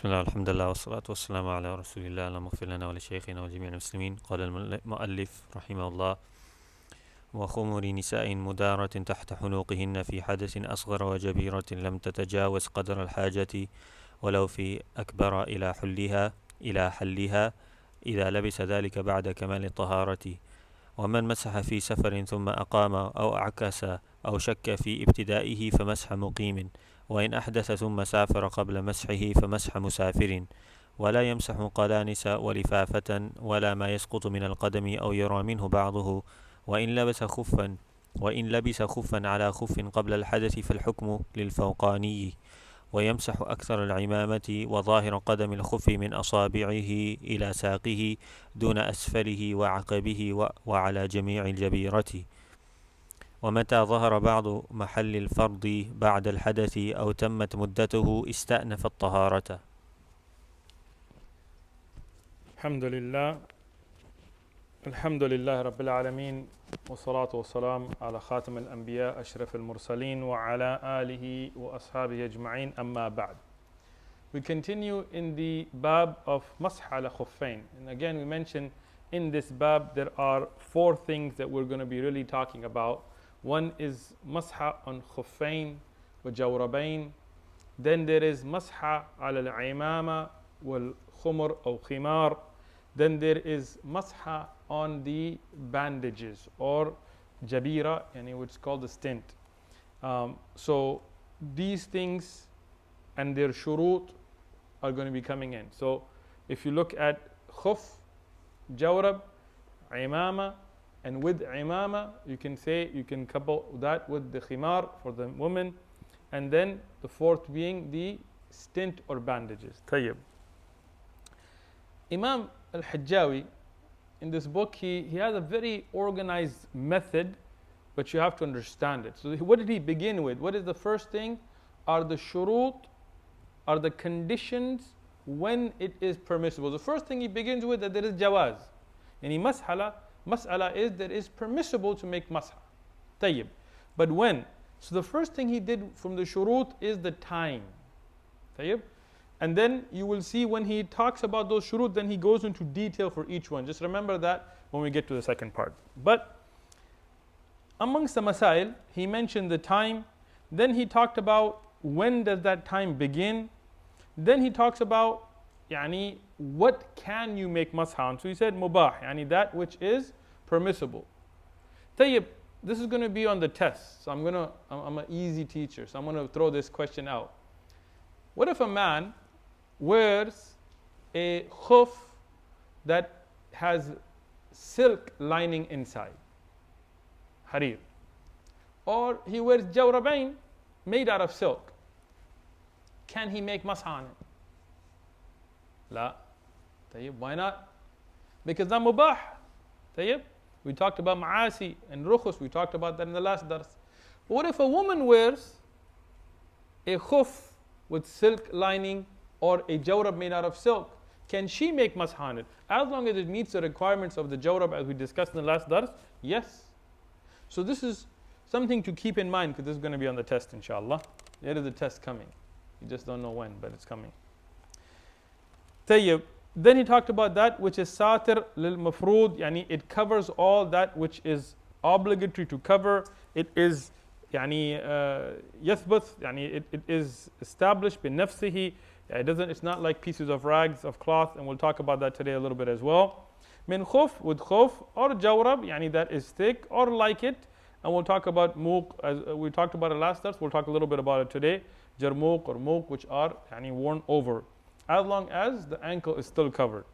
بسم الله الحمد لله والصلاة والسلام على رسول الله. اللهم اغفر لنا ولشيخنا وجميع المسلمين. قال المؤلف رحمه الله: وخمر نساء مدارة تحت حنوقهن في حدث أصغر وجبيرة لم تتجاوز قدر الحاجة ولو في أكبر إلى حلها إذا لبس ذلك بعد كمال الطهارة. ومن مسح في سفر ثم أقام أو أعكس أو شك في ابتدائه فمسح مقيم، وإن أحدث ثم سافر قبل مسحه فمسح مسافر، ولا يمسح قلانس ولفافة ولا ما يسقط من القدم أو يرى منه بعضه. وإن لبس خفا على خف قبل الحدث فالحكم للفوقاني، ويمسح أكثر العمامة وظاهر قدم الخف من أصابعه إلى ساقه دون أسفله وعقبه وعلى جميع الجبيرة. ومتى ظهر بعض محل الفرض بعد الحدث أو تمت مدته استأنف الطهارة. الحمد لله رب العالمين، والصلاة والسلام على خاتم الأنبياء أشرف المرسلين وعلى آله وأصحابه أجمعين. أما بعد. We continue in the bab of masah ala khuffain, and again we mentioned in this bab there are four things that we're going to be really talking about. One is masah on khuffain wa jawrabain. Then there is masah ala al-imama wal khumur or khimar. Then there is masah on the bandages or jabira, and it's called the stint. So these things and their shurut are going to be coming in. So if you look at khuf, jawrab, imama, and with imama, you can couple that with the khimar for the woman, and then the fourth being the stint or bandages. Tayyib. Imam al-Hajjawi, in this book, he has a very organized method, but you have to understand it. So what did he begin with? What is the first thing? Are the shurut, are the conditions when it is permissible. The first thing he begins with, that there is jawaz. And mas'ala is that it is permissible to make masah. Tayyib. But when? So the first thing he did from the shurut is the time. Tayyib. And then you will see when he talks about those shurut, then he goes into detail for each one. Just remember that when we get to the second part. But amongst the masail, he mentioned the time. Then he talked about when does that time begin. Then he talks about what can you make masah on. So he said mubah, that which is permissible. Tayyib, this is going to be on the test. So I'm an easy teacher, so I'm going to throw this question out. What if a man wears a khuf that has silk lining inside, harir, or he wears jawrabain made out of silk? Can he make masah on it? La. Tayyib, why not? Because that mubah. Tayyib, we talked about ma'asi and rukhus, we talked about that in the last dars. But what if a woman wears a khuf with silk lining or a jawrab made out of silk? Can she make masah on it? As long as it meets the requirements of the jawrab as we discussed in the last dars, yes. So this is something to keep in mind, because this is going to be on the test, inshallah. There is a test coming. You just don't know when, but it's coming. Tayyib. Then he talked about that which is satir lil mafrood, it covers all that which is obligatory to cover. It is yathbuth, it is established bin nafsihi. It's not like pieces of rags of cloth, and we'll talk about that today a little bit as well. Min khuf, with khuf, or jawrab, that is thick or like it. And we'll talk about muq, as we talked about it last dars. We'll talk a little bit about it today. Jarmuq or muq, which are worn over, as long as the ankle is still covered.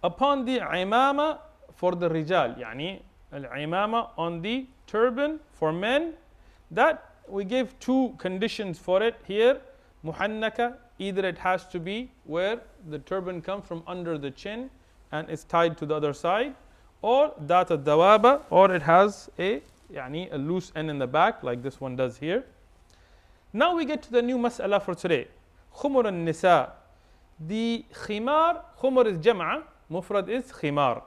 Upon the imama for the rijal, al-imama on the turban for men, that we give two conditions for it here. Muhannaka, either it has to be where the turban comes from under the chin and is tied to the other side, or dat al-dawaba, or it has a loose end in the back like this one does here. Now we get to the new mas'ala for today. Khumur al-nisa. The khimar, khumur is jam'a, mufrad is khimar.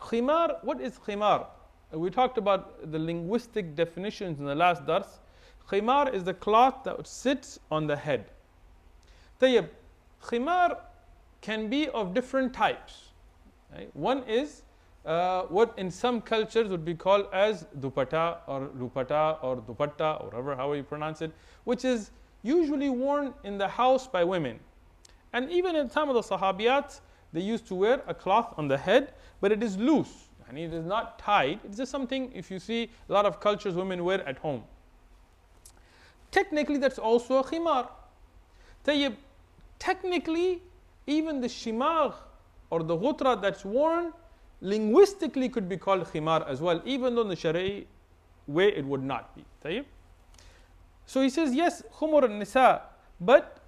Khimar, what is khimar? We talked about the linguistic definitions in the last dars. Khimar is the cloth that sits on the head. طيب, khimar can be of different types. Right? One is what in some cultures would be called as dupatta or dupatta or however you pronounce it, which is usually worn in the house by women. And even in some of the sahabiyat, they used to wear a cloth on the head, but it is loose and it is not tied. It's just something, if you see a lot of cultures women wear at home. Technically, that's also a khimar. طيب, technically, even the shimagh or the ghutra that's worn linguistically could be called khimar as well, even though in the Shari'i way it would not be. طيب? So he says, yes, khumur al-nisa, but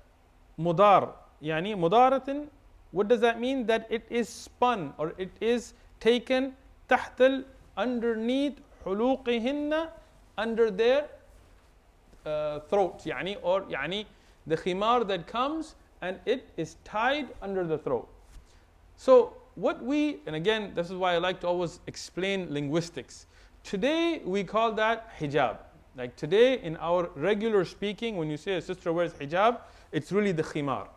mudar. Yani mudaratin, what does that mean? That it is spun or it is taken tahtal, underneath huluqihinna, under their throats. Yani, or yani the khimar that comes and it is tied under the throat. So what we, and again, this is why I like to always explain linguistics. Today we call that hijab. Like today in our regular speaking, when you say a sister wears hijab, it's really the khimar.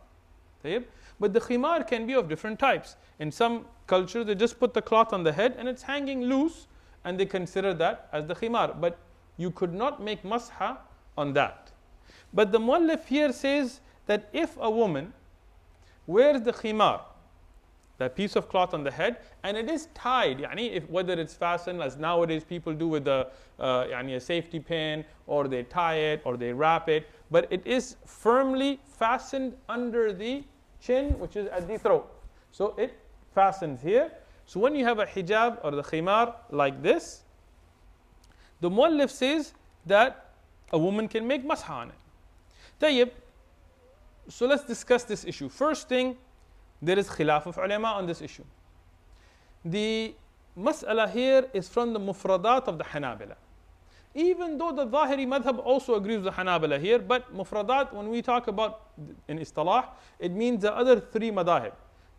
But the khimar can be of different types. In some cultures, they just put the cloth on the head and it's hanging loose, and they consider that as the khimar. But you could not make masah on that. But the muallif here says that if a woman wears the khimar, that piece of cloth on the head, and it is tied, yani whether it's fastened as nowadays people do with a safety pin, or they tie it, or they wrap it, but it is firmly fastened under the chin, which is at the throat. So it fastens here. So when you have a hijab or the khimar like this, the muallif says that a woman can make masah on it. طيب, so let's discuss this issue. First thing, there is khilaf of ulama on this issue. The mas'ala here is from the mufradat of the Hanabila. Even though the Zahiri madhab also agrees with the Hanabila here, but mufradat, when we talk about in istilah, it means the other three madhab.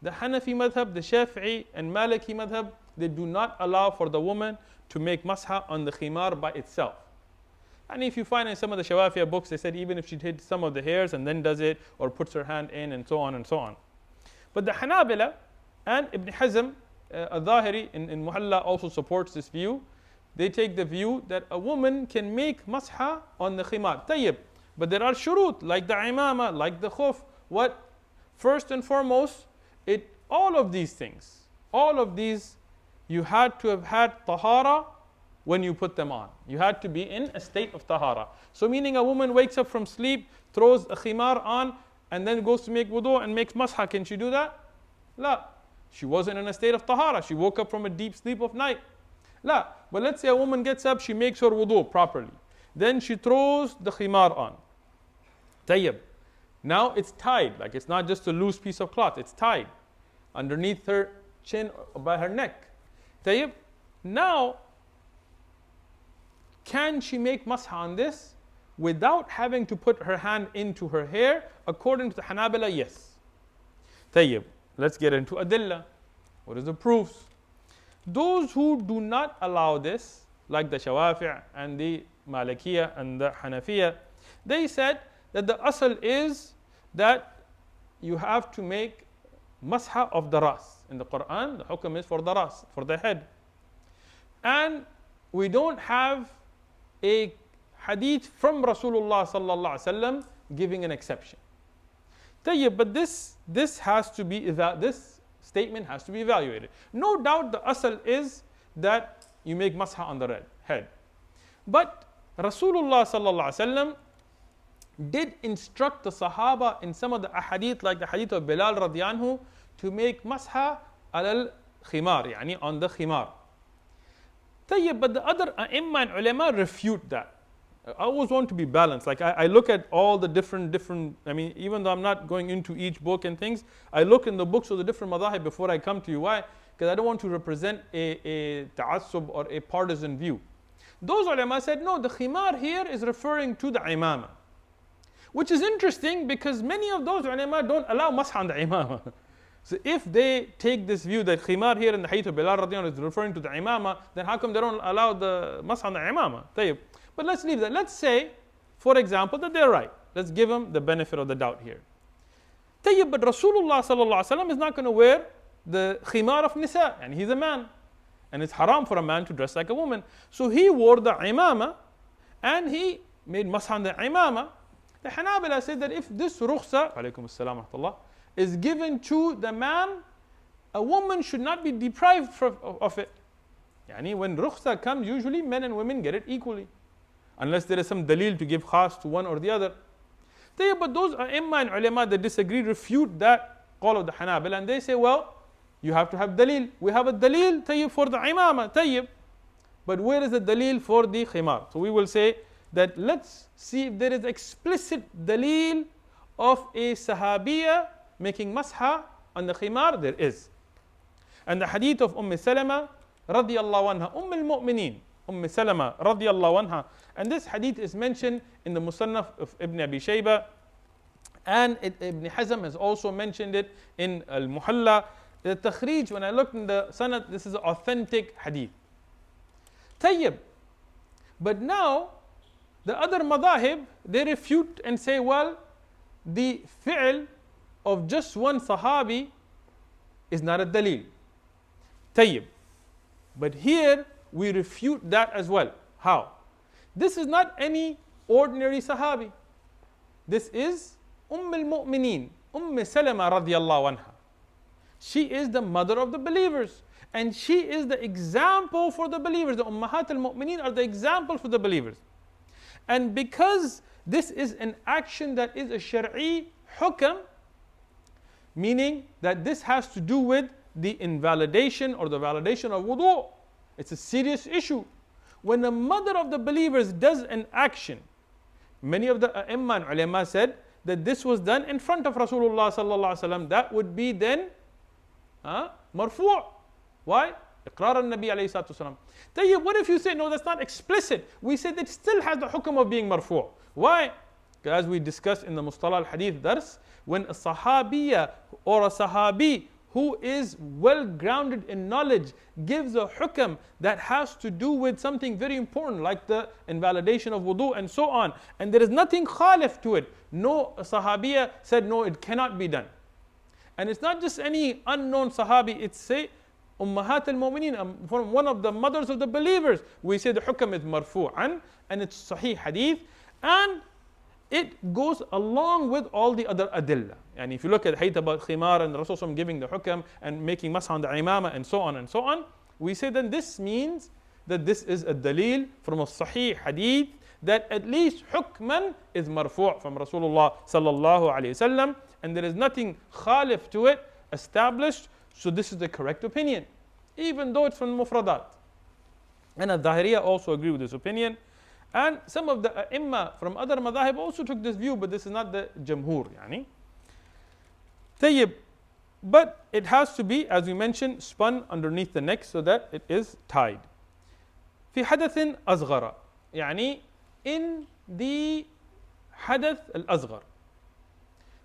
The Hanafi madhab, the Shafi'i and Maliki madhab, they do not allow for the woman to make masah on the khimar by itself. And if you find in some of the Shawafiya books, they said even if she hid some of the hairs and then does it, or puts her hand in and so on and so on. But the Hanabila and Ibn Hazm al-Zahiri in Muhalla also supports this view. They take the view that a woman can make masah on the khimar. طيب, but there are shurut, like the imama, like the khuf. What? First and foremost, all of these things, all of these, you had to have had Taharah when you put them on. You had to be in a state of Taharah. So meaning a woman wakes up from sleep, throws a khimar on, and then goes to make wudu and makes masah. Can she do that? La. She wasn't in a state of tahara. She woke up from a deep sleep of night. La. But let's say a woman gets up, she makes her wudu properly. Then she throws the khimar on. Tayyib. Now it's tied. Like it's not just a loose piece of cloth. It's tied underneath her chin or by her neck. Tayyib. Now, can she make masah on this without having to put her hand into her hair? According to the Hanabila, yes. Tayyib. Let's get into adillah. What is the proofs? Those who do not allow this, like the Shawafi' and the Malikiya and the Hanafiya, they said that the asl is that you have to make masah of the ras. In the Quran, the hukm is for the ras, for the head. And we don't have a hadith from Rasulullah sallallahu alaihi wasallam giving an exception. Tayyib, but this statement has to be evaluated. No doubt the asl is that you make masah on the head. But Rasulullah sallallahu alaihi wasallam did instruct the Sahaba in some of the ahadith, like the hadith of Bilal radiyallahu anhu, to make masah al khimar, yani on the khimar. Tayyib, but the other a'imma and ulama refute that. I always want to be balanced. Like I look at all the different, I mean, even though I'm not going into each book and things, I look in the books of the different madhahib before I come to you. Why? Because I don't want to represent a ta'assub or a partisan view. Those ulama said, no, the khimar here is referring to the imama. Which is interesting because many of those ulama don't allow masah on the imama. So if they take this view that khimar here in the hadith of Bilal radiyallahu anhu is referring to the imama, then how come they don't allow the masah on the imama? Tayyib. But let's leave that. Let's say, for example, that they're right. Let's give them the benefit of the doubt here. طيب, but Rasulullah sallallahu alaihi wasallam is not going to wear the khimar of nisa, and he's a man, and it's haram for a man to dress like a woman. So he wore the imama, and he made masah on the imama. The Hanabila said that if this rukhsa, alaykum assalam wa rahmatullah, is given to the man, a woman should not be deprived of it. Yani when rukhsa comes, usually men and women get it equally, unless there is some dalil to give khas to one or the other. But those ai*imma and ulama that disagree refute that call of the Hanabila, and they say, well, you have to have dalil. We have a dalil tayyib for the imama, tayyib, but where is the dalil for the khimar? So we will say that let's see if there is explicit dalil of a sahabiya making masha on the khimar. There is. And the hadith of Salama radiyallahu anha, al-Mu'mineen, Salama radiyallahu anha, and this hadith is mentioned in the Musannaf of Ibn Abi Shayba, and Ibn Hazm has also mentioned it in Al-Muhalla. The Takhrij, when I looked in the Sanad, this is an authentic hadith. Tayyib. But now, the other madahib, they refute and say, well, the fi'l of just one sahabi is not a dalil. Tayyib. But here, we refute that as well. How? This is not any ordinary sahabi. This is al-Mu'mineen, Salama radiyallahu anha. She is the mother of the believers, and she is the example for the believers. The Ummahat al-Mu'mineen are the example for the believers. And because this is an action that is a Shar'i hukam, meaning that this has to do with the invalidation or the validation of wudu, it's a serious issue. When the mother of the believers does an action, many of the ai*imma and ulama said that this was done in front of Rasulullah sallallahu alaihi wasallam, that would be then marfu'. Why? Iqrar al-Nabi alayhi salatu wasalam. Tayyib, what if you say, no, that's not explicit? We say that still has the hukum of being marfu'. Why? As we discussed in the Mustalah al-Hadith dars, when a sahabiya or a sahabi who is well grounded in knowledge gives a hukam that has to do with something very important, like the invalidation of wudu and so on, and there is nothing khalif to it, no sahabiya said, no, it cannot be done. And it's not just any unknown sahabi, it's say Ummahat al-Mu'mineen, from one of the mothers of the believers. We say the hukam is marfu'an, and it's sahih hadith, and it goes along with all the other adillah. And if you look at hadith about khimar and Rasulullah giving the hukam and making masah on the imama and so on, we say then this means that this is a dalil from a sahih hadith that at least hukman is marfu' from Rasulullah sallallahu alayhi wasallam, and there is nothing khalif to it established. So this is the correct opinion, even though it's from mufradat. And al-Zahiriyah also agree with this opinion. And some of the ai*imma from other madahib also took this view, but this is not the jamhur. Yani. Tayyib. But it has to be, as we mentioned, spun underneath the neck so that it is tied. في حدث أصغر. يعني in the hadath al-asghar.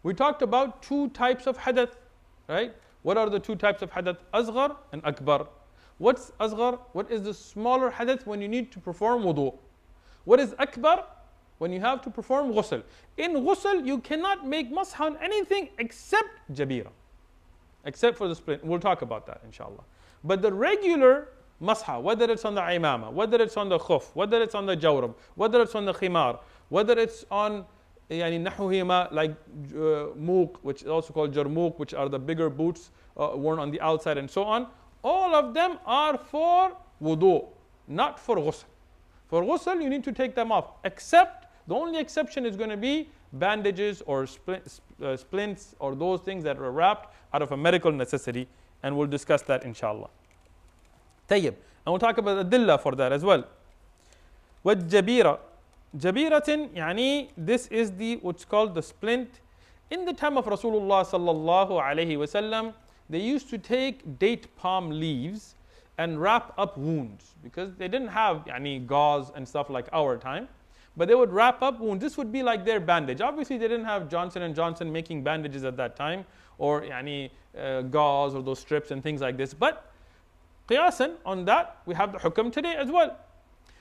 We talked about two types of hadath, right? What are the two types of hadath? Asghar and akbar. What's asghar? What is the smaller hadath when you need to perform wudu? What is akbar? When you have to perform ghusl. In ghusl, you cannot make masah on anything except jabira, except for the splint. We'll talk about that inshallah. But the regular masah, whether it's on the imama, whether it's on the khuf, whether it's on the jawrab, whether it's on the khimar, whether it's on yani nahuhima like muq, which is also called jarmuq, which are the bigger boots worn on the outside and so on, all of them are for wudu, not for ghusl. For ghusl, you need to take them off, except the only exception is going to be bandages or splints or those things that are wrapped out of a medical necessity, and we'll discuss that inshallah. Tayyib. And we'll talk about the adillah for that as well. وَالْجَبِيرَةِ Jabiratin, yani this is the what's called the splint. In the time of Rasulullah sallallahu alaihi wasallam, they used to take date palm leaves and wrap up wounds, because they didn't have yani gauze and stuff like our time, but they would wrap up wounds. This would be like their bandage. Obviously, they didn't have Johnson & Johnson making bandages at that time, or yani gauze or those strips and things like this. But qiyasan on that, we have the hukam today as well.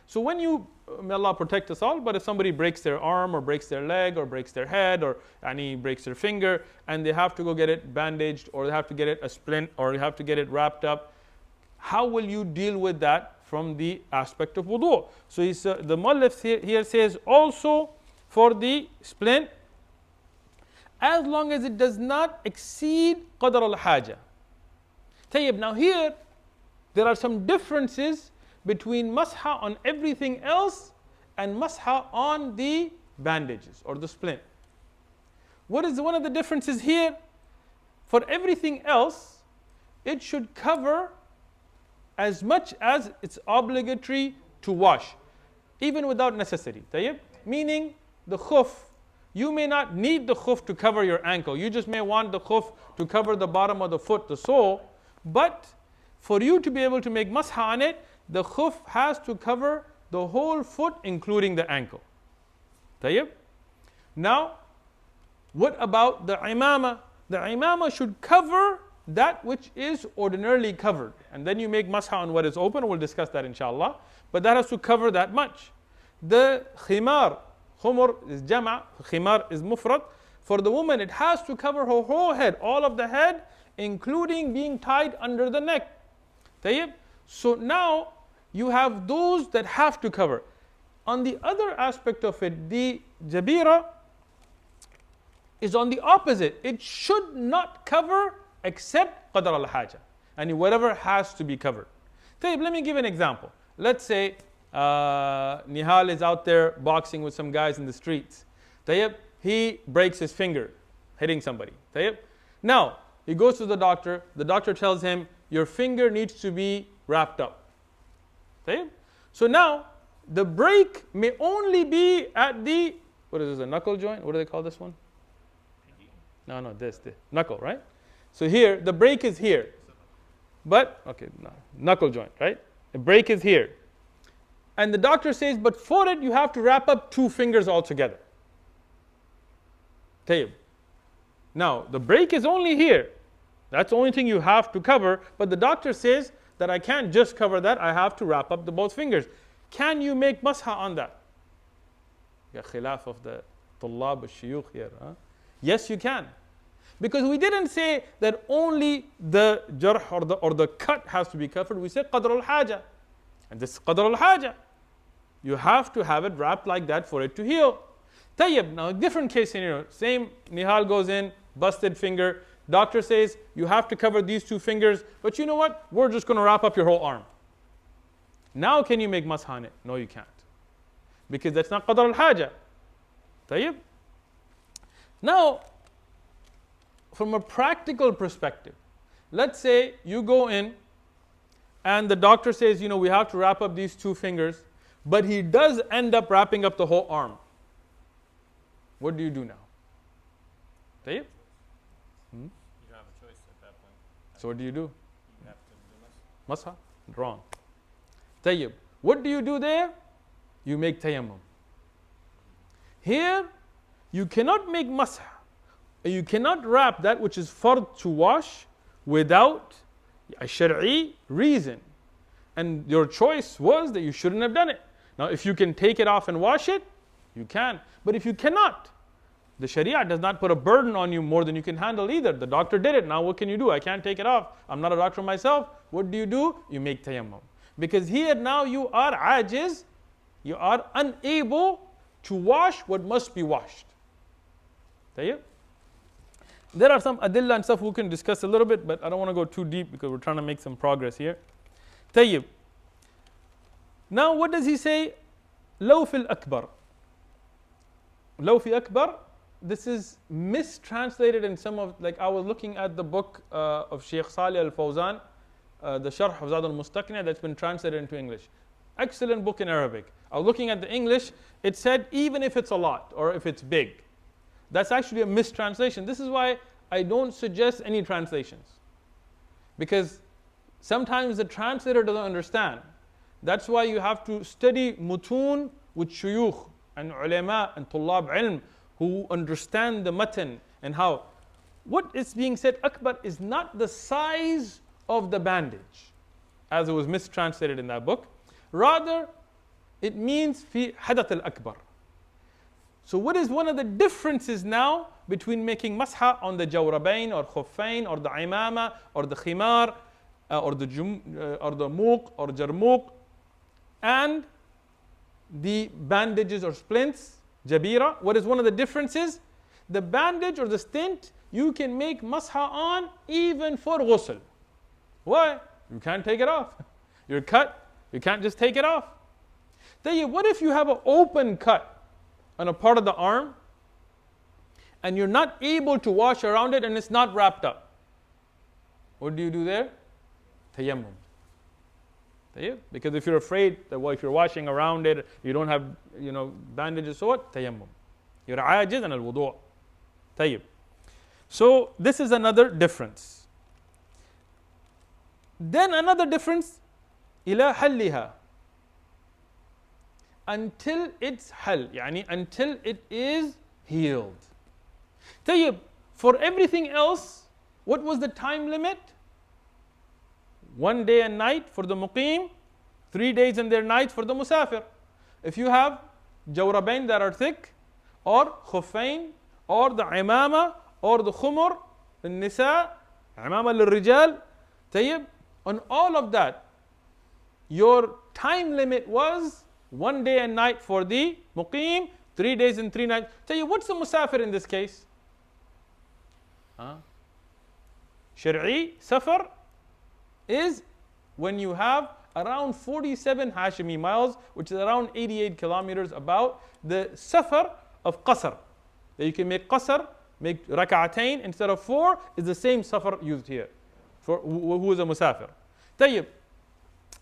So when you, may Allah protect us all, but if somebody breaks their arm or breaks their leg or breaks their head or breaks their finger and they have to go get it bandaged or they have to get it a splint or you have to get it wrapped up, how will you deal with that from the aspect of wudu? So the muallif here says also for the splint, as long as it does not exceed qadr al-haja. Tayyib, now here there are some differences between masah on everything else and masah on the bandages or the splint. What is one of the differences here? For everything else, it should cover as much as it's obligatory to wash, even without necessity. Tayyib? Meaning the khuf, you may not need the khuf to cover your ankle. You just may want the khuf to cover the bottom of the foot, the sole. But for you to be able to make masah on it, the khuf has to cover the whole foot, including the ankle. Tayyib? Now, what about the imama? The imama should cover that which is ordinarily covered. And then you make masah on what is open. We'll discuss that inshallah. But that has to cover that much. The khimar, khumur is jama', khimar is mufrad. For the woman, it has to cover her whole head, all of the head, including being tied under the neck. Tayyib? So now you have those that have to cover. On the other aspect of it, the jabira is on the opposite. It should not cover except qadr al-haja, and whatever has to be covered. Tayyib, let me give an example. Let's say Nihal is out there boxing with some guys in the streets. Tayyib, he breaks his finger hitting somebody. Tayyib. Now, he goes to the doctor tells him, your finger needs to be wrapped up. Tayyib. So now, the break may only be at the, what is this, a knuckle joint? What do they call this one? No, this, the knuckle, right? So here, the break is here. But, okay, no, knuckle joint, right? The break is here. And the doctor says, but for it, you have to wrap up 2 fingers altogether. Tayyib. Now, the break is only here. That's the only thing you have to cover. But the doctor says that I can't just cover that. I have to wrap up both fingers. Can you make masah on that? Ya khilaf of the tullab al-shuyukh here. Huh? Yes, you can. Because we didn't say that only the jarh or the cut has to be covered. We said qadr al-haja. And this is qadr al-haja. You have to have it wrapped like that for it to heal. Tayyib, now a different case scenario. Same, Nihal goes in, busted finger. Doctor says, you have to cover these 2 fingers. But you know what? We're just going to wrap up your whole arm. Now can you make masah on it? No, you can't. Because that's not qadr al-haja. Tayyib. Now, from a practical perspective, let's say you go in and the doctor says, we have to wrap up these 2 fingers, but he does end up wrapping up the whole arm. What do you do now? Tayyib? You don't have a choice at that point. So what do you do? You have to do Masah? Wrong. Tayyib. What do you do there? You make tayammum. Here, you cannot make masah. You cannot wrap that which is fard to wash without a shari'i reason. And your choice was that you shouldn't have done it. Now, if you can take it off and wash it, you can. But if you cannot, the sharia does not put a burden on you more than you can handle either. The doctor did it. Now what can you do? I can't take it off. I'm not a doctor myself. What do? You make tayammum. Because here now you are ajiz. You are unable to wash what must be washed. Tayyib? There are some adillah and stuff we can discuss a little bit, but I don't want to go too deep because we're trying to make some progress here. Tayyib. Now what does he say? Law fil akbar. Law fi akbar. This is mistranslated in some of, like I was looking at the book of Sheikh Salih al-Fawzan, the Sharh of Zād al Mustaqni, that's been translated into English. Excellent book in Arabic. I was looking at the English, it said even if it's a lot or if it's big. That's actually a mistranslation. This is why I don't suggest any translations. Because sometimes the translator doesn't understand. That's why you have to study mutun with shuyukh and ulama and tullab ilm who understand the matan and how. What is being said, akbar, is not the size of the bandage, as it was mistranslated in that book. Rather, it means في حدث الأكبر. So what is one of the differences now between making masah on the jawrabain or khuffain or the imama or the khimar or the muq or jarmuq and the bandages or splints, jabira? What is one of the differences? The bandage or the stint you can make masah on even for ghusl. Why? You can't take it off. You're cut, you can't just take it off. What if you have an open cut on a part of the arm and you're not able to wash around it and it's not wrapped up? What do you do there? Tayammum. Because if you're afraid that if you're washing around it, you don't have bandages, so what? Tayammum. You're ajiz an al-wudu'. Tayyib. So this is another difference. Then another difference, ila halliha, until it's hal, yani until it is healed. Tayyib, for everything else, what was the time limit? 1 day and night for the muqim, 3 days and their nights for the musafir. If you have jawrabain that are thick, or khuffain, or the imama, or the khumur, the nisa, imama lil-rijal, tayyib, on all of that, your time limit was 1 day and night for the muqim, 3 days and 3 nights. Tayyib, what's the musafir in this case? Shar'i, safar, is when you have around 47 Hashimi miles, which is around 88 kilometers, about the safar of qasr. That you can make qasr, make rak'atain instead of 4, is the same safar used here for who is a musafir. Tayyib.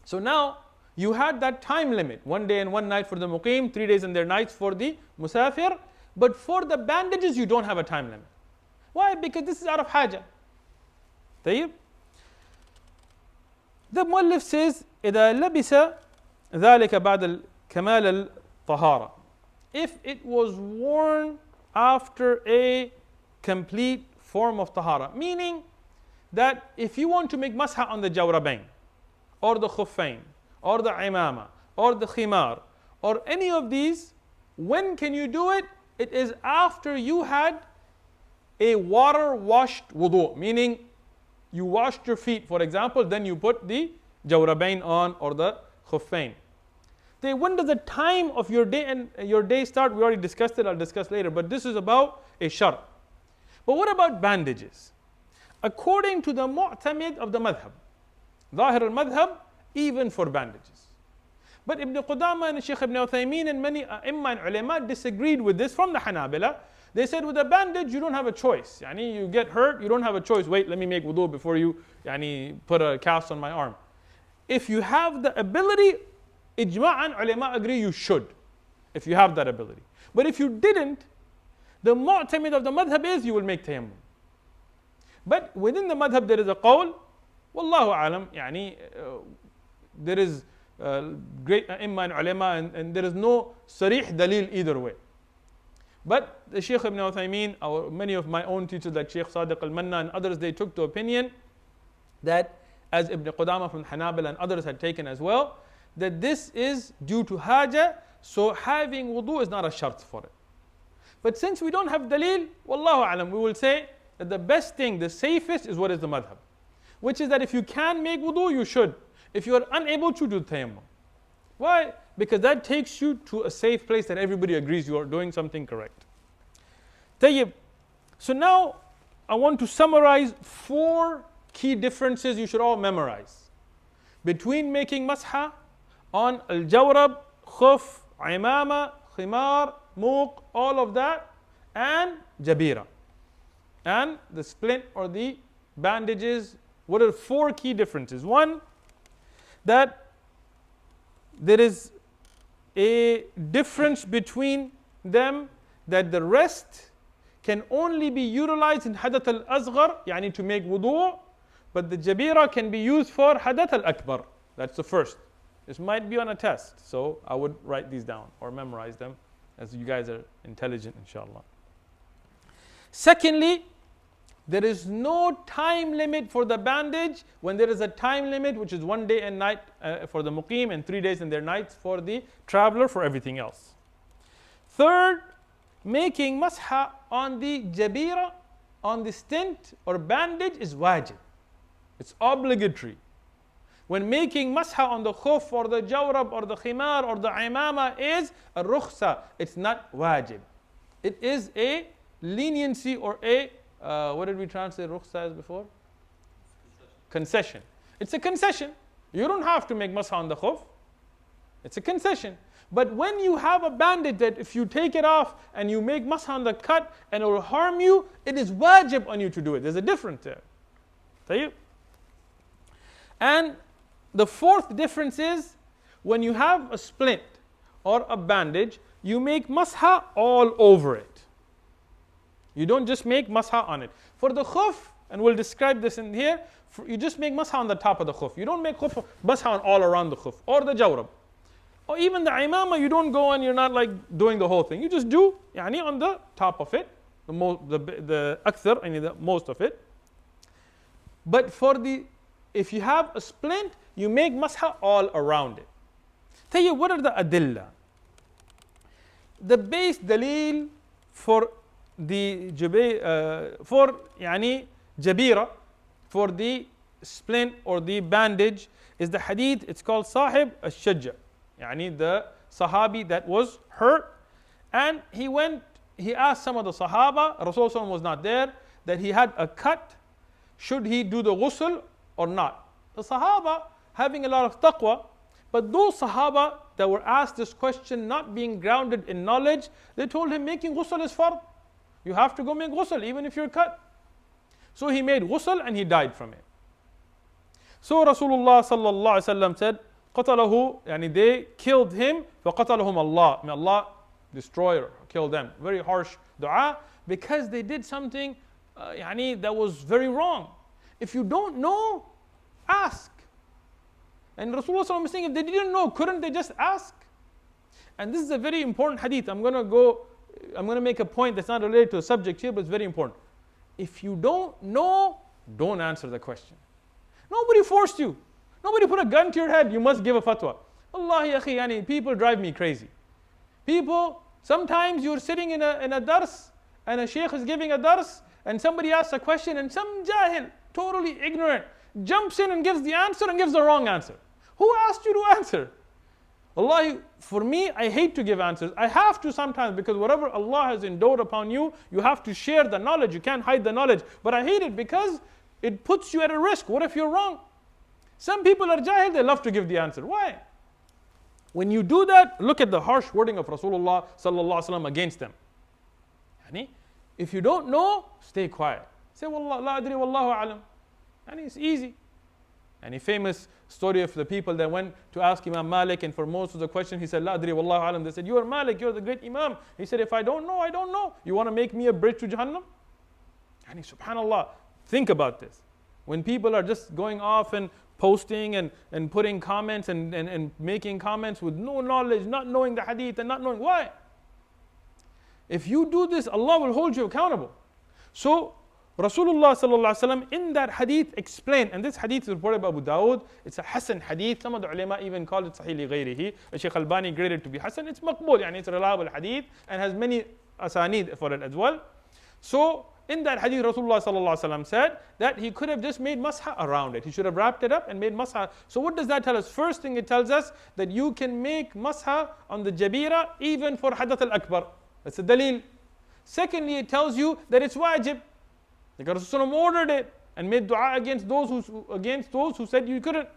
So now you had that time limit, 1 day and 1 night for the muqim, 3 days and their nights for the musafir, but for the bandages you don't have a time limit. Why? Because this is out of haja. Tayyib. The muallif says, إذا لبس ذلك بعد كمال الطهارة. If it was worn after a complete form of tahara, meaning that if you want to make masah on the jawrabain, or the khuffain, or the imama, or the khimar, or any of these, when can you do it? It is after you had a water washed wudu, meaning you washed your feet, for example, then you put the jawrabain on or the khuffain. When does the time of your day start? We already discussed it, I'll discuss later, but this is about a shart. But what about bandages? According to the mu'tamid of the madhab, Zāhir al-madhab, even for bandages. But Ibn Qudama and Sheikh Ibn Uthman and many imma and ulama disagreed with this from the Hanabila. They said with a bandage you don't have a choice. Yani you get hurt, you don't have a choice. Wait, let me make wudu before you put a cast on my arm. If you have the ability, ijma'an ulama agree you should, if you have that ability. But if you didn't, the mu'tamid of the madhab is you will make tayammum. But within the madhab there is a qawl, wallahu alam, there is great imma and ulama and there is no sarih dalil either way. But the Sheikh Ibn Uthman, or many of my own teachers like Sheikh Sadiq al-Manna and others, they took the opinion that, as Ibn Qudama from Hanabila and others had taken as well, that this is due to haja, so having wudu is not a shart for it. But since we don't have dalil, wallahu alam, we will say that the best thing, the safest is what is the madhab, which is that if you can make wudu, you should. If you are unable to, do tayammum. Why? Because that takes you to a safe place that everybody agrees you are doing something correct. Tayyib. So now I want to summarize 4 key differences you should all memorize between making masah on al-jawrab, khuf, imama, khimar, muq, all of that, and jabira, and the splint or the bandages. What are 4 key differences? One, that there is a difference between them, that the rest can only be utilized in hadath al-asghar, yani to make wudu', but the jabira can be used for hadath al-akbar. That's the first. This might be on a test, so I would write these down or memorize them, as you guys are intelligent, inshallah. Secondly, There is no time limit for the bandage when there is a time limit, which is 1 day and night for the muqim and 3 days and their nights for the traveler, for everything else. Third, making masah on the jabira, on the stint or bandage is wajib. It's obligatory. When making masah on the khuf or the jawrab or the khimar or the imama is a rukhsa, it's not wajib. It is a leniency or a what did we translate rukhsa as before? Concession. It's a concession. You don't have to make masah on the khuf. It's a concession. But when you have a bandage that if you take it off and you make masah on the cut and it will harm you, it is wajib on you to do it. There's a difference there. Tayyib. And the fourth difference is when you have a splint or a bandage, you make masah all over it. You don't just make masah on it. For the khuf, and we'll describe this in here, you just make masah on the top of the khuf. You don't make masah on all around the khuf or the jawrab. Or even the imama, you don't go and you're not like doing the whole thing. You just do on the top of it, the akthar, the most of it. But if you have a splint, you make masah all around it. Tell you, what are the adilla? The base dalil for the jabira, for the splint or the bandage is the hadith. It's called Sahib al-Shajja, the Sahabi that was hurt, and he asked some of the Sahaba, Rasulullah was not there, that he had a cut, should he do the ghusl or not? The Sahaba having a lot of taqwa, but those Sahaba that were asked this question not being grounded in knowledge, they told him making ghusl is fard. You have to go make ghusl even if you're cut. So he made ghusl and he died from it. So Rasulullah sallallahu alaihi wasallam said, قتله, they killed him, فقتلهم Allah. May Allah destroy or kill them. Very harsh dua, because they did something that was very wrong. If you don't know, ask. And Rasulullah was saying, if they didn't know, couldn't they just ask? And this is a very important hadith. I'm going to make a point that's not related to the subject here, but it's very important. If you don't know, don't answer the question. Nobody forced you. Nobody put a gun to your head, you must give a fatwa. Wallahi akhi, people drive me crazy. People, sometimes you're sitting in a dars, and a sheikh is giving a dars, and somebody asks a question, and some jahil, totally ignorant, jumps in and gives the answer and gives the wrong answer. Who asked you to answer? Wallahi, for me, I hate to give answers. I have to sometimes, because whatever Allah has endowed upon you, you have to share the knowledge. You can't hide the knowledge. But I hate it because it puts you at a risk. What if you're wrong? Some people are jahil, they love to give the answer. Why? When you do that, look at the harsh wording of Rasulullah sallallahu alaihi wasallam against them. If you don't know, stay quiet. Say, Wallah, la adri wallahu alam. It's easy. A famous story of the people that went to ask Imam Malik, and for most of the question he said, La adri wallahu alam. They said, you are Malik, you're the great Imam. He said, if I don't know, I don't know. You want to make me a bridge to Jahannam? Subhanallah, think about this. When people are just going off and posting and putting comments and making comments with no knowledge, not knowing the hadith and not knowing why. If you do this, Allah will hold you accountable. So Rasulullah sallallahu alaihi wasallam in that hadith explained, and this hadith is reported by Abu Dawud. It's a Hasan hadith. Some of the ulama even call it Sahih li ghayrihi. Sheikh Albani graded to be Hasan. It's maqbul, it's a reliable hadith and has many asanid for it as well. So in that hadith, Rasulullah sallallahu alaihi wasallam said that he could have just made masah around it. He should have wrapped it up and made masah. So what does that tell us? First thing it tells us that you can make masah on the jabira even for hadath al-akbar. That's a dalil. Secondly, it tells you that it's wajib. Because Rasulullah ordered it and made dua against those who said you couldn't.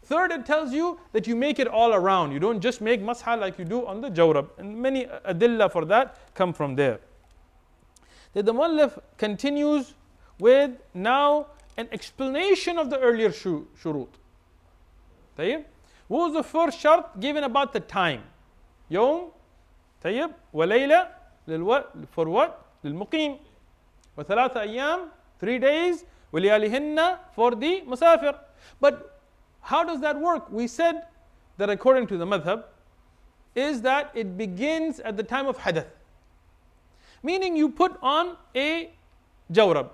Third, it tells you that you make it all around. You don't just make masah like you do on the jawrab. And many adilla for that come from there. Then the muallif continues with now an explanation of the earlier shurut. Tayyib? What was the first shart given about the time? Yawm, tayyib, wa layla, for what? Lil-muqim. وثلاثة أيام, 3 days, وليالهن for the musafir. But how does that work? We said that according to the madhab, is that it begins at the time of hadath. Meaning you put on a jawrab.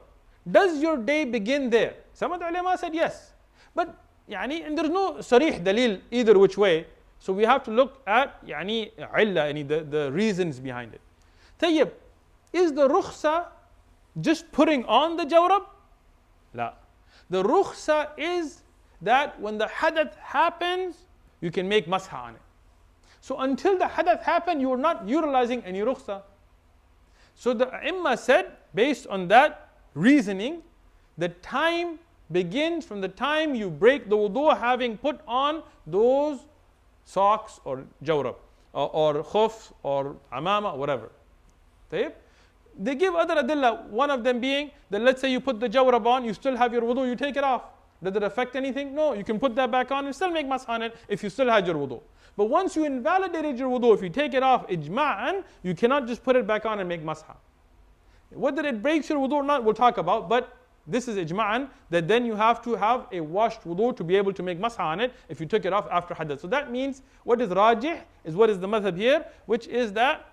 Does your day begin there? Some of the ulama said yes. But and there's no sarih dalil either which way. So we have to look at the reasons behind it. Tayyib, is the rukhsa just putting on the jawrab? La. The rukhsa is that when the hadath happens, you can make masah on it. So until the hadath happened, you are not utilizing any rukhsa. So the Imma said, based on that reasoning, the time begins from the time you break the wudu, having put on those socks or jawrab or khuf or amama, whatever. They give other adillah, one of them being that let's say you put the jawrab on, you still have your wudu, you take it off. Does it affect anything? No, you can put that back on and still make masah on it if you still had your wudu. But once you invalidated your wudu, if you take it off ijma'an, you cannot just put it back on and make masah. Whether it breaks your wudu or not, we'll talk about, but this is ijma'an, that then you have to have a washed wudu to be able to make masah on it if you took it off after hadath. So that means what is rajih is what is the madhab here, which is that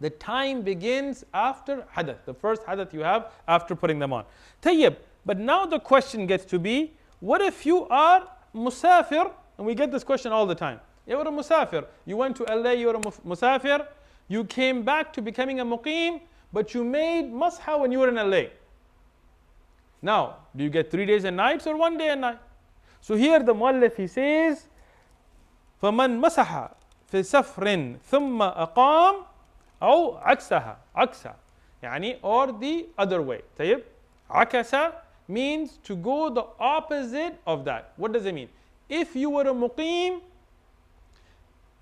the time begins after hadath, the first hadath you have after putting them on. Tayyib, but now the question gets to be, what if you are musafir, and we get this question all the time. You were a musafir, you went to LA, you were a musafir, you came back to becoming a muqim, but you made masah when you were in LA. Now, do you get 3 days and nights or 1 day and night? So here the muallif he says, فَمَنْ مَسَحَ فِي سَفْرٍ ثُمَّ أَقَامَ أو عكسها or the other way. طيب, عكسة means to go the opposite of that. What does it mean? If you were a muqim,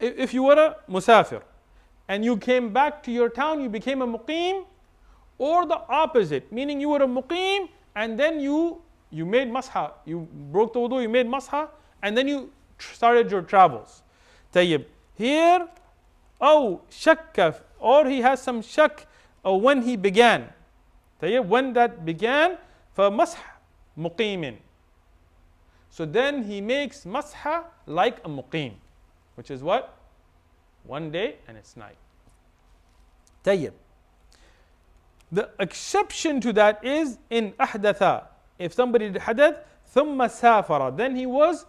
if you were a musafir, and you came back to your town, you became a muqim, or the opposite, meaning you were a muqim and then you made masah, you broke the wudu, you made masah, and then you started your travels. طيب, here, shakka, or he has some shak when he began. طيب, when that began, فَمَسْحَ مُقِيمٍ. So then he makes masah like a muqim, which is what? 1 day and its night. طيب. The exception to that is in ahdatha. If somebody did hadath, ثُمَّ سَافَرَ, then he was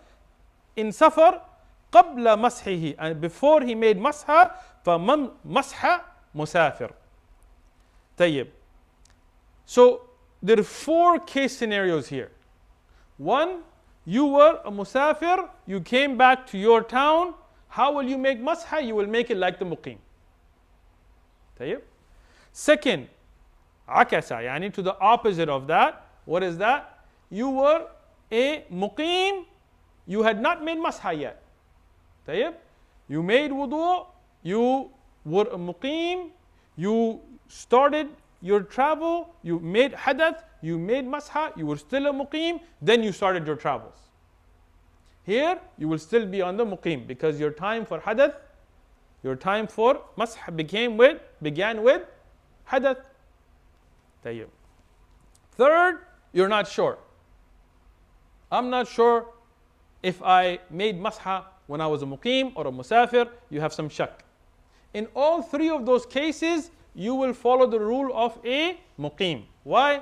in safar قبل مسحه, and before he made masah, فَمَسْحَ musafir. طيب. So there are 4 case scenarios here. 1, you were a musafir, you came back to your town. How will you make masah? You will make it like the muqim. طيب. Second, akasa, to the opposite of that. What is that? You were a muqim, you had not made masah yet. طيب. You made wudu, you were a muqim, you started your travel, you made hadath, you made masah, you were still a muqim, then you started your travels. Here, you will still be on the muqim because your time for hadath, your time for masah began with hadath. طيب. Third, you're not sure. I'm not sure if I made masah when I was a muqim or a musafir. You have some shak. In all 3 of those cases, you will follow the rule of a muqim. Why?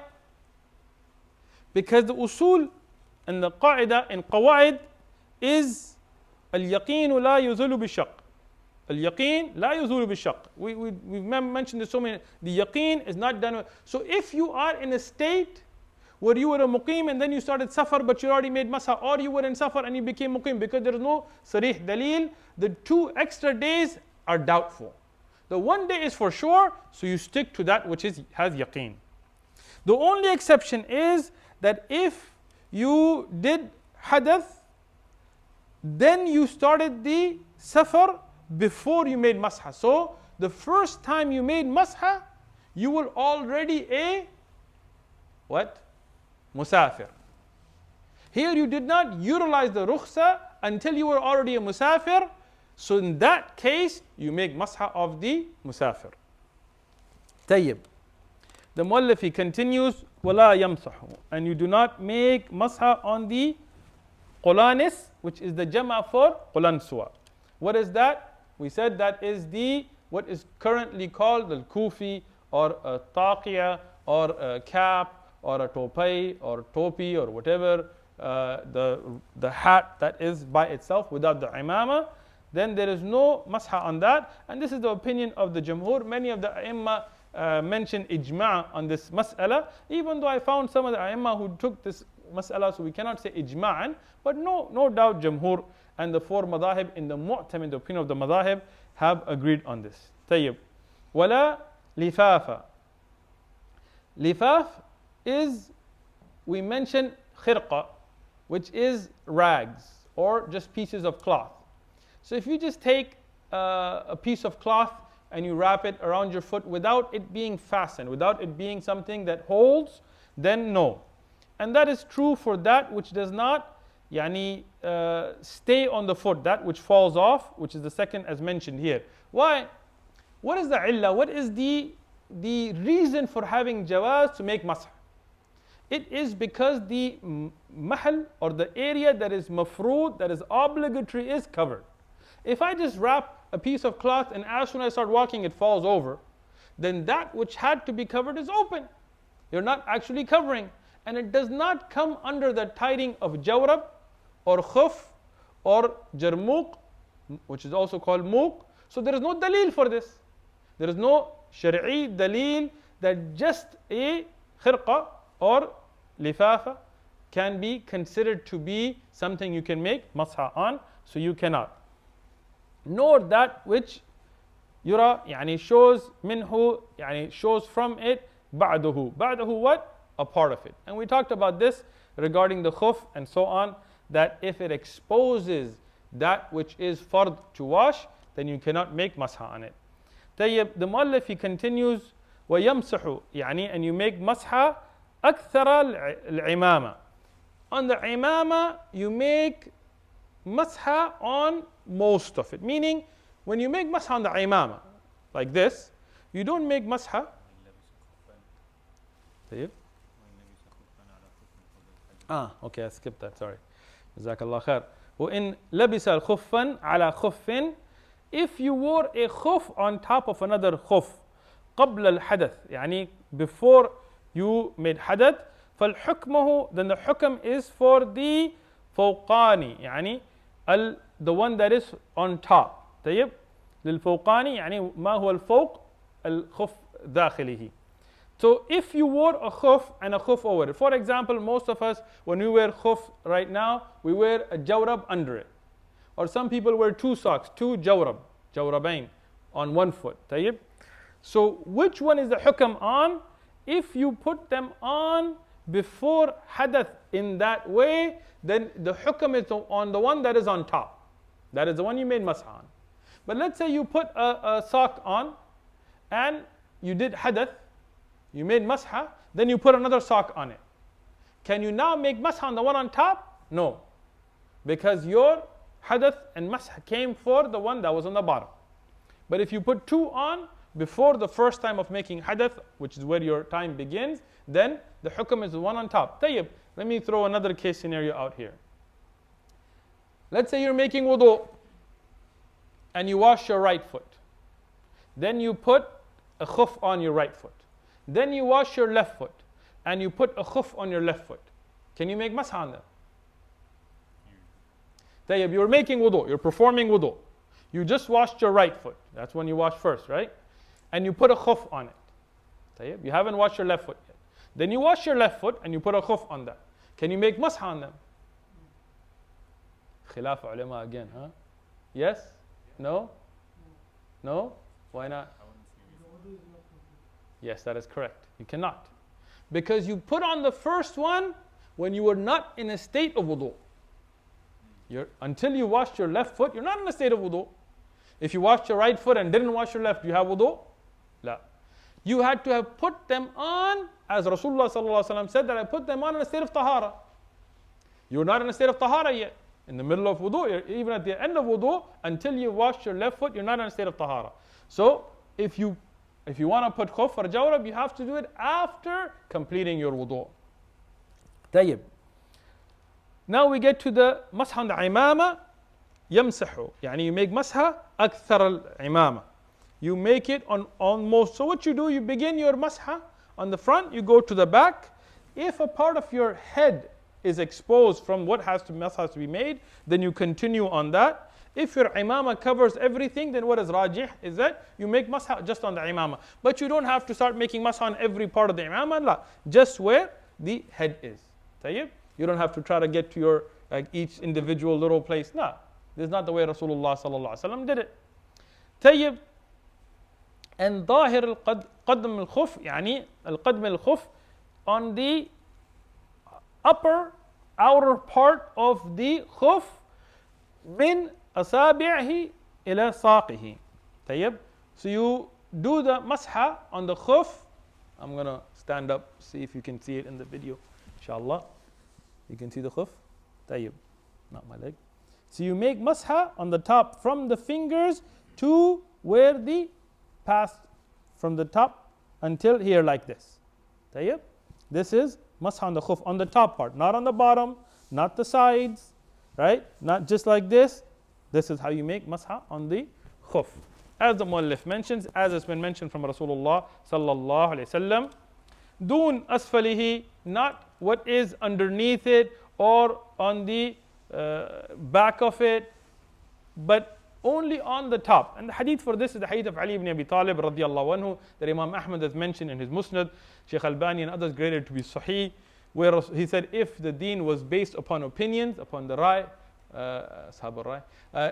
Because the usul and the qaida and qawaid is al-yaqeen la yuzulu bi-shaq. Al-yaqeen la yuzulu bi-shaq. We've mentioned this so many. The yaqeen is not done with. So if you are in a state where you were a muqim and then you started safar but you already made masah, or you were in safar and you became muqim, because there is no sarih dalil, the 2 extra days are doubtful. The 1 day is for sure, so you stick to that which has yaqeen. The only exception is that if you did hadath, then you started the safar before you made masah. So the first time you made masah, you were already a what? Musafir. Here you did not utilize the rukhsa until you were already a musafir. So in that case, you make masah of the musafir. طيب. The muallif he continues, وَلَا يَمْسَحُ, and you do not make masah on the qulanis, which is the jama for qulanswa. What is that? We said that is what is currently called the kufi or a taqiyah or a cap or a topi or topi or whatever, the hat that is by itself without the imama, then there is no masah on that. And this is the opinion of the Jumhur. Many of the A'imma mention ijma' on this mas'ala, even though I found some of the A'imma who took this mas'ala, so we cannot say ijma'an, but no doubt Jumhur and the four madahib in the mu'tamid, the opinion of the madahib, have agreed on this. طيب. ولا لفافة. Lifaf is, we mentioned khirqa, which is rags or just pieces of cloth. So if you just take a piece of cloth and you wrap it around your foot without it being fastened, without it being something that holds, then no. And that is true for that which does not stay on the foot, that which falls off, which is the second as mentioned here. Why? What is the illah? What is the reason for having jawaz to make masah? It is because the mahal or the area that is mafrood, that is obligatory, is covered. If I just wrap a piece of cloth and as soon as I start walking it falls over, then that which had to be covered is open. You're not actually covering. And it does not come under the tiding of jawrab or khuf or jarmuq, which is also called muq. So there is no dalil for this. There is no shari'i dalil that just a khirqa or lifafa can be considered to be something you can make masah on, so you cannot. Nor that which yura shows minhu, shows from it ba'dahu. Ba'dahu what? A part of it. And we talked about this regarding the khuf and so on, that if it exposes that which is fard to wash, then you cannot make masah on it. طيب, the muallif, he continues, وَيَمْسَحُ, and you make masah أكثر العمامة. On the imama, you make masah on most of it. Meaning, when you make masah on the imama, like this, you don't make masah. Okay, I skipped that, sorry. Jazakallah khair. وَإِن لَبِسَ الْخُفًّا عَلَى خُفٍّ. If you wore a khuf on top of another khuf, قبل الحدث, before you made hadath, فالحكمه, then the hukm is for the فوقاني, the one that is on top. طيب, للفوقاني ما هو الفوق الخف داخله. So if you wore a khuf and a khuf over it, for example, most of us, when we wear khuf right now, we wear a jawrab under it. Or some people wear two socks, two jawrabain on one foot. طيب. So which one is the hukm on? If you put them on before hadath in that way, then the hukm is on the one that is on top. That is the one you made masah on. But let's say you put a sock on and you did hadath, you made masah, then you put another sock on it. Can you now make masah on the one on top? No. Because your hadath and masah came for the one that was on the bottom. But if you put two on before the first time of making hadath, which is where your time begins, then the hukm is the one on top. طيب, let me throw another case scenario out here. Let's say you're making wudu and you wash your right foot. Then you put a khuf on your right foot. Then you wash your left foot and you put a khuf on your left foot. Can you make masah on them? طيب, you're making wudu, you're performing wudu. You just washed your right foot. That's when you wash first, right? And you put a khuf on it. طيب, you haven't washed your left foot yet. Then you wash your left foot and you put a khuf on that. Can you make masah on them? Khilaf ulama again, huh? Yes? No? No? Why not? Yes, that is correct. You cannot. Because you put on the first one when you were not in a state of wudu. Until you washed your left foot, you're not in a state of wudu. If you washed your right foot and didn't wash your left, do you have wudu? La. You had to have put them on, as Rasulullah said, that I put them on in a state of Taharah. You're not in a state of Taharah yet. In the middle of wudu, even at the end of wudu, until you wash your left foot, you're not in a state of Taharah. So, if you want to put khuf or jawrab, you have to do it after completing your wudu. طيب. Now we get to the masah on the imama. يمسح, you make masah أكثر العمامة. You make it on most. So what you do, you begin your masah on the front, you go to the back, If a part of your head is exposed from what masah has to be made, then you continue on that. If your imamah covers everything, then what is rajih is that you make masah just on the imamah. But you don't have to start making masah on every part of the imamah, la, just where the head is. Tayyib? You don't have to try to get to your each individual little place. No, this is not the way Rasulullah sallallahu alaihi wasallam did it. Tayyib. And ظاهر القدم الخف يعني القدم الخف on the upper outer part of the khuf من أصابعه إلى ساقه. طيب. So you do the masha on the khuf. I'm gonna stand up, see if you can see it in the video. Inshallah. You can see the khuf. طيب. Not my leg. So you make masha on the top from the fingers to where the pass from the top until here like this. طيب. This is masha on the khuf, on the top part, not on the bottom, not the sides, right? Not just like this. This is how you make masha on the khuf. As the muallif mentions, as has been mentioned from Rasulullah sallallahu alaihi wasallam, dun asfalihi, not what is underneath it or on the back of it, but only on the top. And the hadith for this is the hadith of Ali ibn Abi Talib radiyallahu anhu that Imam Ahmad has mentioned in his Musnad, Sheikh Albani and others graded to be sahih, where he said if the deen was based upon opinions, upon the rai,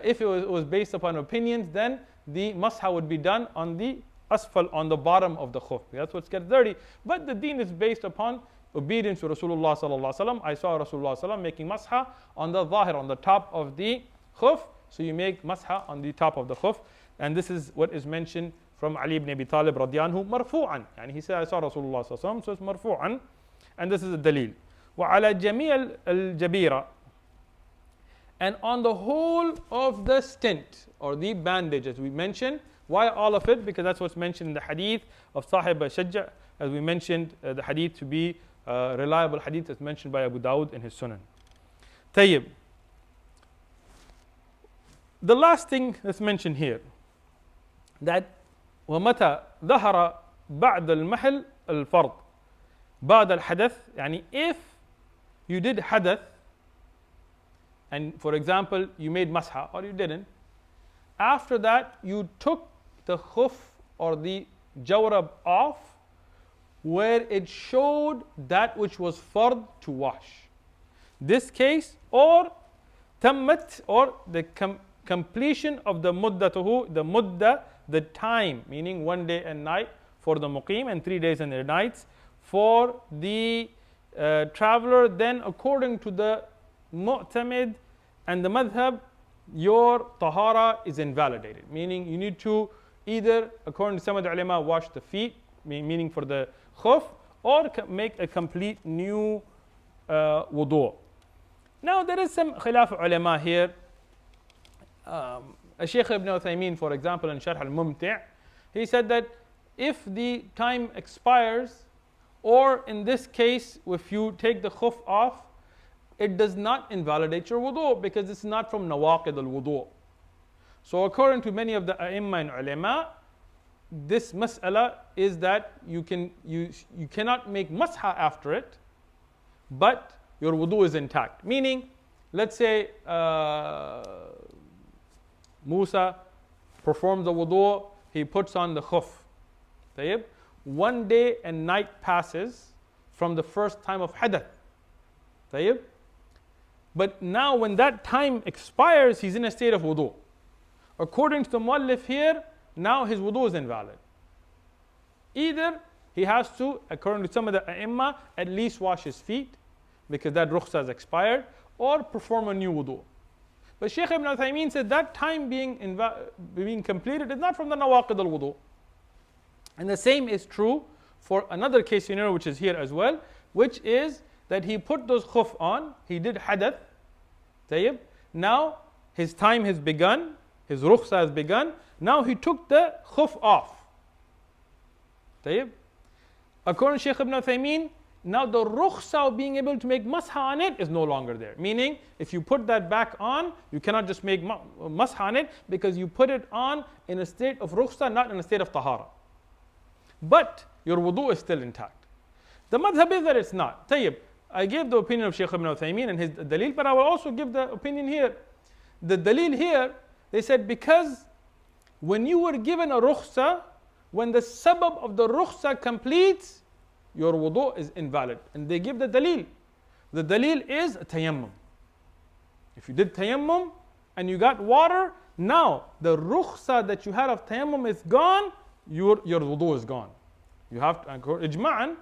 if it was based upon opinions, then the masha would be done on the asfal, on the bottom of the khuf. That's what gets dirty. But the deen is based upon obedience to Rasulullah sallallahu alaihi wasallam. I saw Rasulullah sallallahu alaihi wasallam making masha on the zahir, on the top of the khuf. So you make masha on the top of the khuf. And this is what is mentioned from Ali ibn Abi Talib radiyallahu anhu marfu'an. And he said, I saw Rasulullah sallallahu alaihi wasallam, so it's marfu'an. And this is a dalil. وعلى جميع الجبيرة, and on the whole of the stint or the bandage, as we mentioned. Why all of it? Because that's what's mentioned in the hadith of Sahib al-Shajja, as we mentioned the hadith to be reliable hadith as mentioned by Abu Dawud in his Sunan. Tayyib. The last thing that's mentioned here, that ومتى ظهر بعد المحل الفرض بعد الحدث, يعني if you did hadath, and for example you made masha or you didn't, after that you took the khuf or the jawrab off where it showed that which was fard to wash. This case, or tammat, or the completion of the muddatuhu, the mudda, the time, meaning 1 day and night for the muqim and 3 days and their nights for the traveler. Then according to the mu'tamid and the madhab, your tahara is invalidated, meaning you need to either, according to some of the ulama, wash the feet, meaning for the khuf, or make a complete new wudu. Now there is some khilaf ulama here. Sheikh ibn Uthman, for example, in Sharh al-Mumti', he said that if the time expires, or in this case, if you take the khuf off, it does not invalidate your wudu because it's not from nawaqid al-wudu. So according to many of the a'imma and ulama, this mas'ala is that you cannot make masha after it, but your wudu is intact. Meaning, let's say Musa performs the wudu, he puts on the khuf. Tayyib. 1 day and night passes from the first time of hadath. Tayyib. But now when that time expires, he's in a state of wudu. According to the muallif here, now his wudu is invalid. Either he has to, according to some of the a'imma, at least wash his feet because that rukhsah has expired, or perform a new wudu. But Sheikh ibn Uthaymin said that time being completed is not from the nawaqid al-wudu. And the same is true for another case scenario which is here as well, which is that he put those khuf on, he did hadath, tayyib. Now his time has begun, his rukhsah has begun, now he took the khuf off. Tayyib. According to Sheikh ibn Uthaymin, now the rukhsah of being able to make masah on it is no longer there. Meaning, if you put that back on, you cannot just make masah on it because you put it on in a state of rukhsah, not in a state of tahara. But your wudu is still intact. The madhab is that it's not. Tayyib, I gave the opinion of Sheikh ibn Uthman and his dalil, but I will also give the opinion here. The dalil here, they said because when you were given a rukhsa, when the sabab of the rukhsa completes, your wudu is invalid. And they give the dalil. The dalil is tayammum. If you did tayammum and you got water, now the rukhsa that you had of tayammum is gone, your wudu is gone. You have to, ijma'an,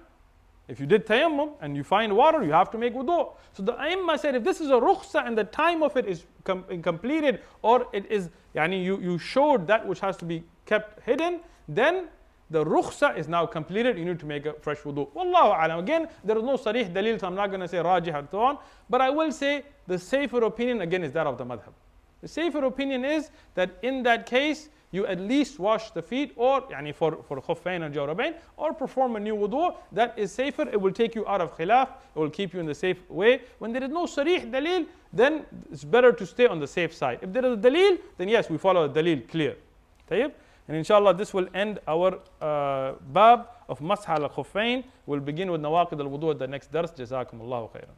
if you did tayammum and you find water, you have to make wudu. So the Aimma said, if this is a rukhsa and the time of it is completed, or it is, you showed that which has to be kept hidden, then the rukhsa is now completed, you need to make a fresh wudu. Wallahu alam. Again, there is no sarih dalil, so I'm not going to say rajih and so on. But I will say the safer opinion again is that of the madhab. The safer opinion is that in that case, you at least wash the feet, or for khuffain and jawrabain, or perform a new wudu. That is safer. It will take you out of khilaf. It will keep you in the safe way. When there is no sarih dalil, then it's better to stay on the safe side. If there is a dalil, then yes, we follow the dalil clear. Tayyib? And inshallah, this will end our bab of masah al khuffain. We'll begin with nawaqid al wudu at the next dars. Jazakumullahu khairan.